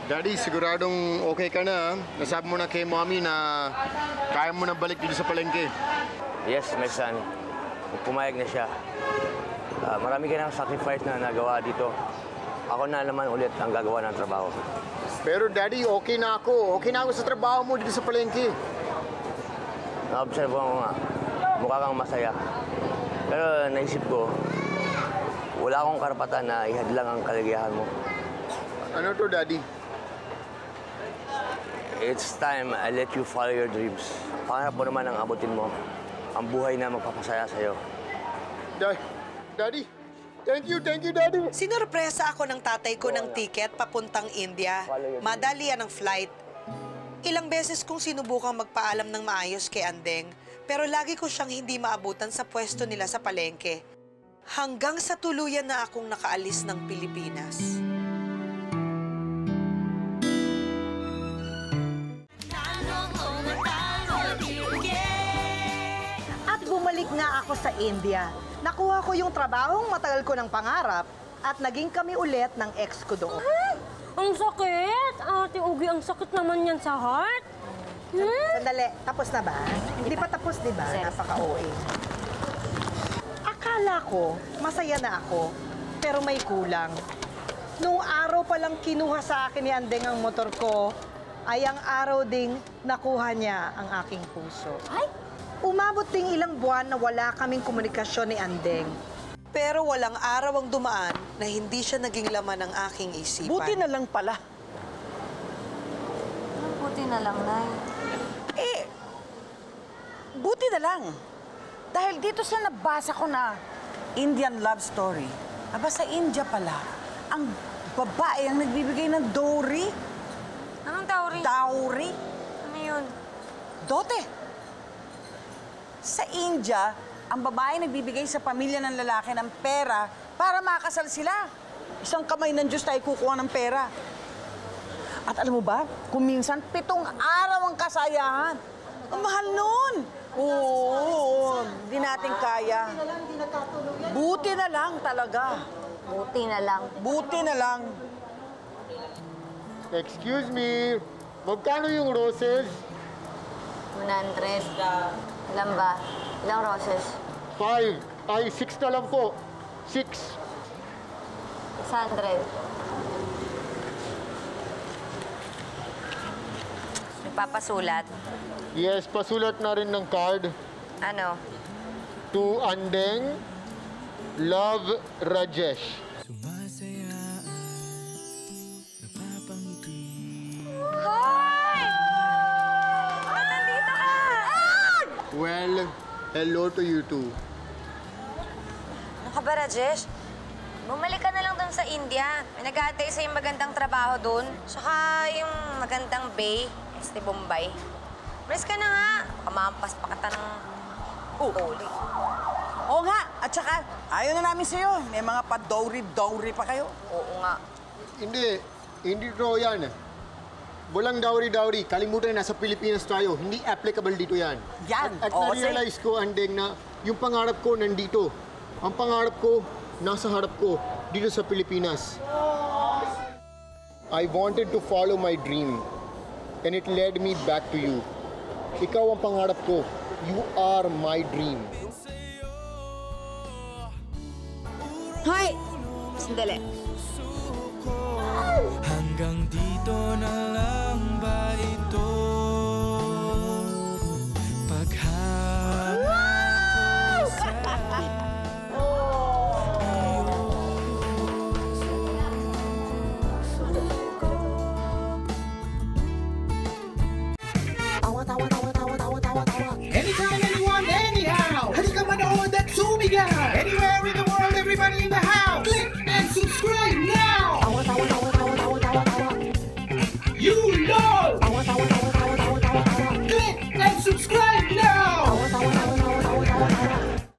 Daddy, siguradong okay ka na. Nasabi mo na kay mommy na kaya mo na balik dito sa palengke. Yes, my son. Pumayag na siya. Marami ka ng sacrifice na nagawa dito. Ako na naman ulit ang gagawa ng trabaho. Pero Daddy, okay na ako. Okay na ako sa trabaho mo dito sa palengke. Na-observe ko nga, mukha kang masaya. Pero naisip ko, wala akong karapatan na ihadlang ang kaligayahan mo. Ano to, Daddy? It's time I let you follow your dreams. Pangarap mo naman ang abutin mo. Ang buhay na magpapasaya sa'yo. Daddy, thank you, Daddy. Sinurpresa ako ng tatay ko ng tiket papuntang India. Madali ang flight. Ilang beses kong sinubukang magpaalam ng maayos kay Andeng, pero lagi ko siyang hindi maabutan sa pwesto nila sa palengke. Hanggang sa tuluyan na akong nakaalis ng Pilipinas. At bumalik nga ako sa India. Nakuha ko yung trabahong matagal ko ng pangarap at naging kami ulit ng ex ko doon. Ang sakit! Ate Ugi, ang sakit naman yan sa heart. Sandali, tapos na ba? Hindi pa tapos, di ba? Napaka-OA. Akala ko, masaya na ako, pero may kulang. Noong araw pa lang kinuha sa akin ni Andeng ang motor ko, ay ang araw ding nakuha niya ang aking puso. Ay! Umabot ding ilang buwan na wala kaming komunikasyon ni Andeng. Pero walang araw ang dumaan na hindi siya naging laman ng aking isipan. Buti na lang pala. Buti na lang, Nay. Buti na lang. Dahil dito sa nabasa ko na Indian love story, aba sa India pala, ang babae ang nagbibigay ng dowry. Anong dowry? Dowry? Ano yun? Dote. Sa India, ang babae nagbibigay sa pamilya ng lalaki ng pera para makasal sila. Isang kamay ng Diyos tayo kukuha ng pera. At alam mo ba, kung minsan 7 araw ang kasayahan. Ang mahal nun. Oo, hindi natin kaya. Buti na lang talaga. Buti na lang. Buti na lang. Excuse me, magkano yung roses? 100. Ilan ba? Ilang roses? 5. Ay, 6 na lang po. 6. 600. Nagpapasulat? Yes, pasulat na rin ng card. Ano? To Andeng, Love, Rajesh. Hoy! Ba't nandito ka? Well, hello to you too. Ano ka ba, Rajesh? Bumalik ka na lang doon sa India. May nag-aantay sa yung magandang trabaho doon. Saka yung magandang bay, este Bombay. Malis ka na nga. Kamampas pa kita ng toli. Oo nga. At saka, ayaw na namin sa'yo. May mga pa-dowry pa kayo. Oo nga. Hindi to yan. Walang dowry-dowry. Kalimutan na, nasa Pilipinas tayo. Hindi applicable dito yan. Yan. At Oo, na-realize ko, Andeng, na yung pangarap ko nandito. Ang pangarap ko, nasa harap ko, dito sa Pilipinas. I wanted to follow my dream. And it led me back to you. Ikaw ang pangarap ko. You are my dream. Hoy! Sandali.